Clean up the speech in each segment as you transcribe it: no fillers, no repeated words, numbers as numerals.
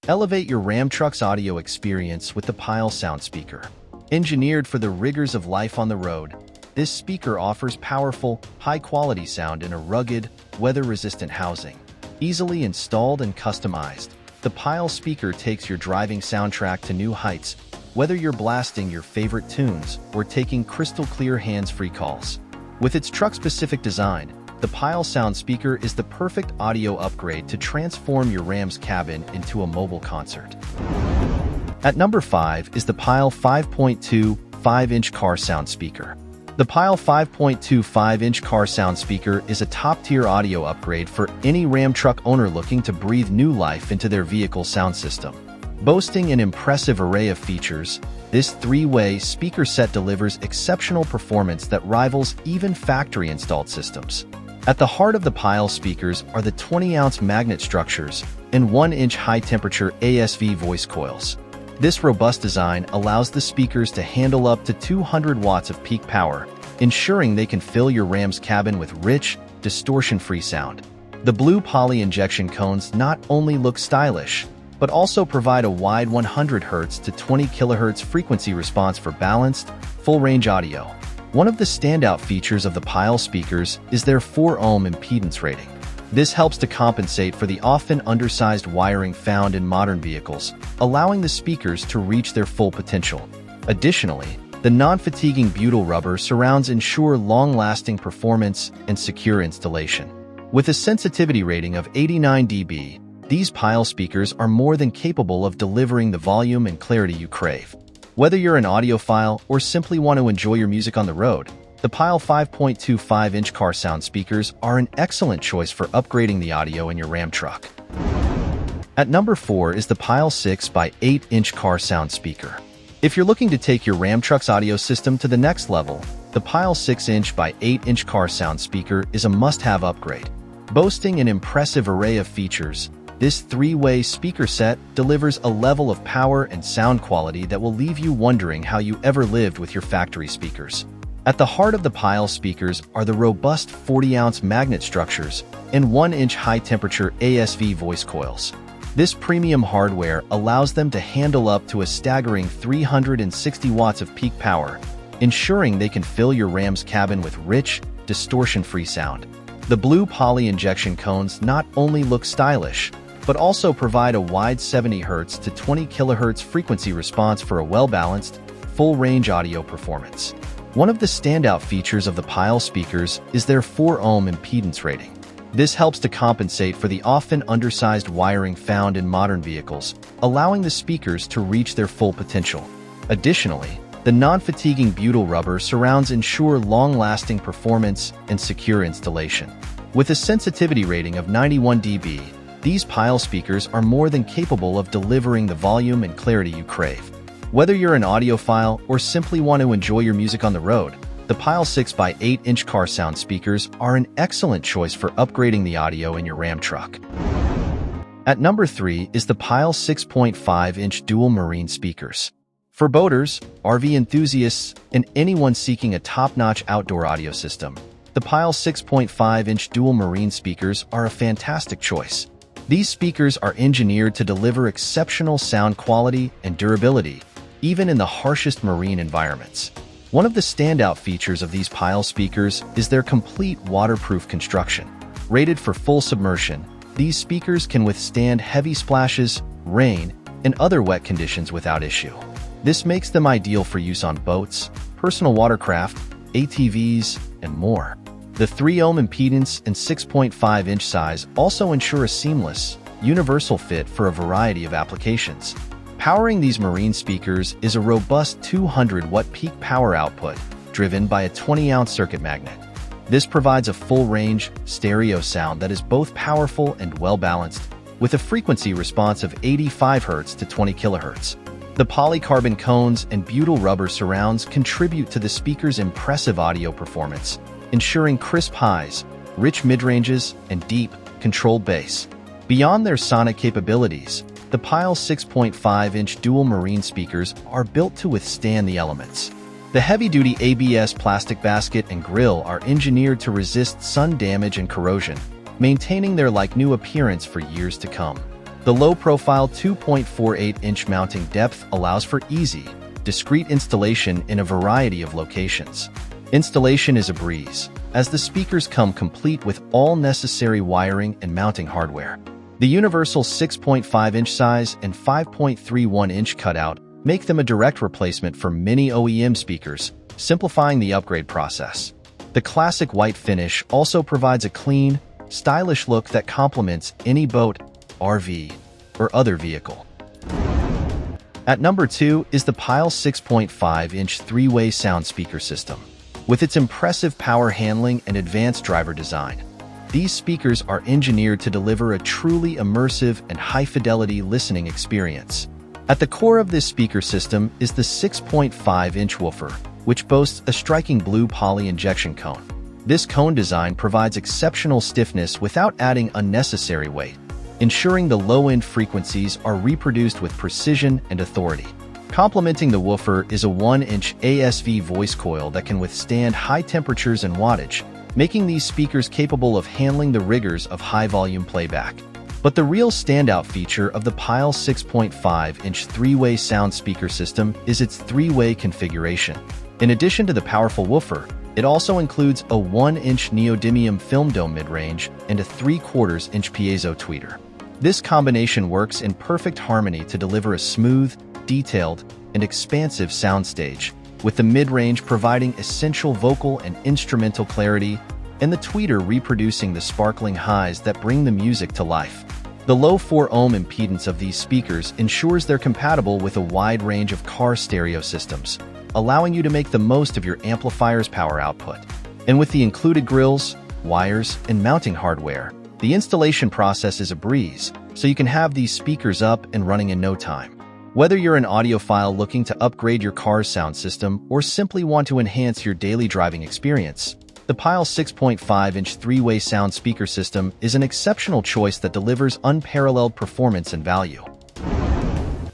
Elevate your Ram truck's audio experience with the Pyle Sound Speaker. Engineered for the rigors of life on the road, this speaker offers powerful, high-quality sound in a rugged, weather-resistant housing. Easily installed and customized, the Pyle speaker takes your driving soundtrack to new heights, whether you're blasting your favorite tunes or taking crystal-clear hands-free calls. With its truck-specific design, the Pyle Sound Speaker is the perfect audio upgrade to transform your Ram's cabin into a mobile concert. At number 5 is the Pyle 5.2 5-inch car sound speaker. The Pyle 5.2 5-inch car sound speaker is a top-tier audio upgrade for any Ram truck owner looking to breathe new life into their vehicle sound system. Boasting an impressive array of features, this three-way speaker set delivers exceptional performance that rivals even factory-installed systems. At the heart of the Pyle speakers are the 20-ounce magnet structures and 1-inch high-temperature ASV voice coils. This robust design allows the speakers to handle up to 200 watts of peak power, ensuring they can fill your Ram's cabin with rich, distortion-free sound. The blue poly injection cones not only look stylish, but also provide a wide 100 Hz to 20 kHz frequency response for balanced, full-range audio. One of the standout features of the Pyle speakers is their 4-ohm impedance rating. This helps to compensate for the often undersized wiring found in modern vehicles, allowing the speakers to reach their full potential. Additionally, the non-fatiguing butyl rubber surrounds ensure long-lasting performance and secure installation. With a sensitivity rating of 89 dB, these Pyle speakers are more than capable of delivering the volume and clarity you crave. Whether you're an audiophile or simply want to enjoy your music on the road, the Pyle 5.2 5-inch car sound speakers are an excellent choice for upgrading the audio in your Ram truck. At number 4 is the Pyle 6 by 8-inch car sound speaker. If you're looking to take your Ram truck's audio system to the next level, the Pyle 6-inch by 8-inch car sound speaker is a must-have upgrade. Boasting an impressive array of features, this three-way speaker set delivers a level of power and sound quality that will leave you wondering how you ever lived with your factory speakers. At the heart of the Pyle speakers are the robust 40-ounce magnet structures and 1-inch high-temperature ASV voice coils. This premium hardware allows them to handle up to a staggering 360 watts of peak power, ensuring they can fill your Ram's cabin with rich, distortion-free sound. The blue poly injection cones not only look stylish, but also provide a wide 70 Hz to 20 kHz frequency response for a well-balanced, full-range audio performance. One of the standout features of the Pyle speakers is their 4-ohm impedance rating. This helps to compensate for the often undersized wiring found in modern vehicles, allowing the speakers to reach their full potential. Additionally, the non-fatiguing butyl rubber surrounds ensure long-lasting performance and secure installation. With a sensitivity rating of 91 dB, these Pyle speakers are more than capable of delivering the volume and clarity you crave. Whether you're an audiophile or simply want to enjoy your music on the road, the Pyle 6 by 8-inch car sound speakers are an excellent choice for upgrading the audio in your Ram truck. At number 3 is the Pyle 6.5-inch dual marine speakers. For boaters, RV enthusiasts, and anyone seeking a top-notch outdoor audio system, the Pyle 6.5-inch dual marine speakers are a fantastic choice. These speakers are engineered to deliver exceptional sound quality and durability, even in the harshest marine environments. One of the standout features of these Pyle speakers is their complete waterproof construction. Rated for full submersion, these speakers can withstand heavy splashes, rain, and other wet conditions without issue. This makes them ideal for use on boats, personal watercraft, ATVs, and more. The 3-ohm impedance and 6.5-inch size also ensure a seamless, universal fit for a variety of applications. Powering these marine speakers is a robust 200-watt peak power output, driven by a 20-ounce circuit magnet. This provides a full-range, stereo sound that is both powerful and well-balanced, with a frequency response of 85 Hz to 20 kHz. The polycarbon cones and butyl rubber surrounds contribute to the speaker's impressive audio performance, ensuring crisp highs, rich mid-ranges, and deep, controlled bass. Beyond their sonic capabilities, the Pyle 6.5-inch dual marine speakers are built to withstand the elements. The heavy-duty ABS plastic basket and grille are engineered to resist sun damage and corrosion, maintaining their like-new appearance for years to come. The low-profile 2.48-inch mounting depth allows for easy, discreet installation in a variety of locations. Installation is a breeze, as the speakers come complete with all necessary wiring and mounting hardware. The universal 6.5-inch size and 5.31-inch cutout make them a direct replacement for many OEM speakers, simplifying the upgrade process. The classic white finish also provides a clean, stylish look that complements any boat, RV, or other vehicle. At number 2 is the Pyle 6.5-inch three-way sound speaker system. With its impressive power handling and advanced driver design, these speakers are engineered to deliver a truly immersive and high-fidelity listening experience. At the core of this speaker system is the 6.5-inch woofer, which boasts a striking blue poly injection cone. This cone design provides exceptional stiffness without adding unnecessary weight, ensuring the low-end frequencies are reproduced with precision and authority. Complementing the woofer is a 1-inch ASV voice coil that can withstand high temperatures and wattage, making these speakers capable of handling the rigors of high-volume playback. But the real standout feature of the Pyle 6.5-inch three-way sound speaker system is its three-way configuration. In addition to the powerful woofer, it also includes a 1-inch neodymium film dome mid-range and a 3/4-inch piezo tweeter. This combination works in perfect harmony to deliver a smooth, detailed, and expansive soundstage, with the mid-range providing essential vocal and instrumental clarity, and the tweeter reproducing the sparkling highs that bring the music to life. The low 4-ohm impedance of these speakers ensures they're compatible with a wide range of car stereo systems, allowing you to make the most of your amplifier's power output. And with the included grills, wires, and mounting hardware, the installation process is a breeze, so you can have these speakers up and running in no time. Whether you're an audiophile looking to upgrade your car's sound system or simply want to enhance your daily driving experience, the Pyle 6.5-inch three-way sound speaker system is an exceptional choice that delivers unparalleled performance and value.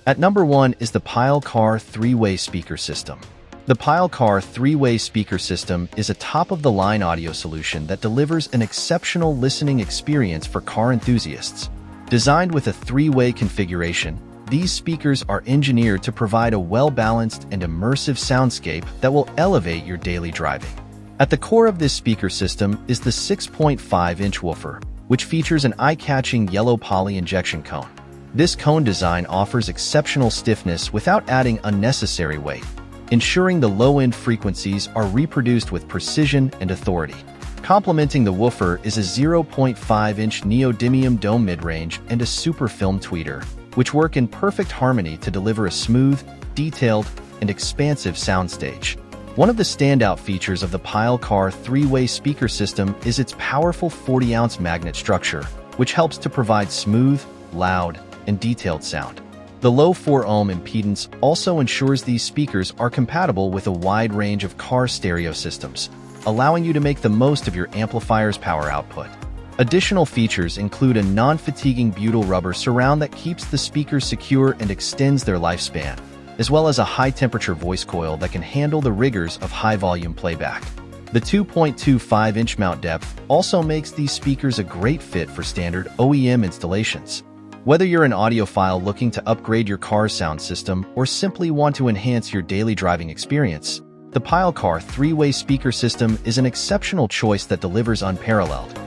At number 1 is the Pyle Car three-way speaker system. The Pyle Car three-way speaker system is a top-of-the-line audio solution that delivers an exceptional listening experience for car enthusiasts. Designed with a three-way configuration, these speakers are engineered to provide a well-balanced and immersive soundscape that will elevate your daily driving. At the core of this speaker system is the 6.5-inch woofer, which features an eye-catching yellow poly injection cone. This cone design offers exceptional stiffness without adding unnecessary weight, ensuring the low-end frequencies are reproduced with precision and authority. Complementing the woofer is a 0.5-inch neodymium dome mid-range and a super film tweeter, which work in perfect harmony to deliver a smooth, detailed, and expansive soundstage. One of the standout features of the Pyle Car three-way speaker system is its powerful 40-ounce magnet structure, which helps to provide smooth, loud, and detailed sound. The low 4-ohm impedance also ensures these speakers are compatible with a wide range of car stereo systems, allowing you to make the most of your amplifier's power output. Additional features include a non-fatiguing butyl rubber surround that keeps the speakers secure and extends their lifespan, as well as a high-temperature voice coil that can handle the rigors of high-volume playback. The 2.25-inch mount depth also makes these speakers a great fit for standard OEM installations. Whether you're an audiophile looking to upgrade your car's sound system or simply want to enhance your daily driving experience, the Pyle Car three-way speaker system is an exceptional choice that delivers unparalleled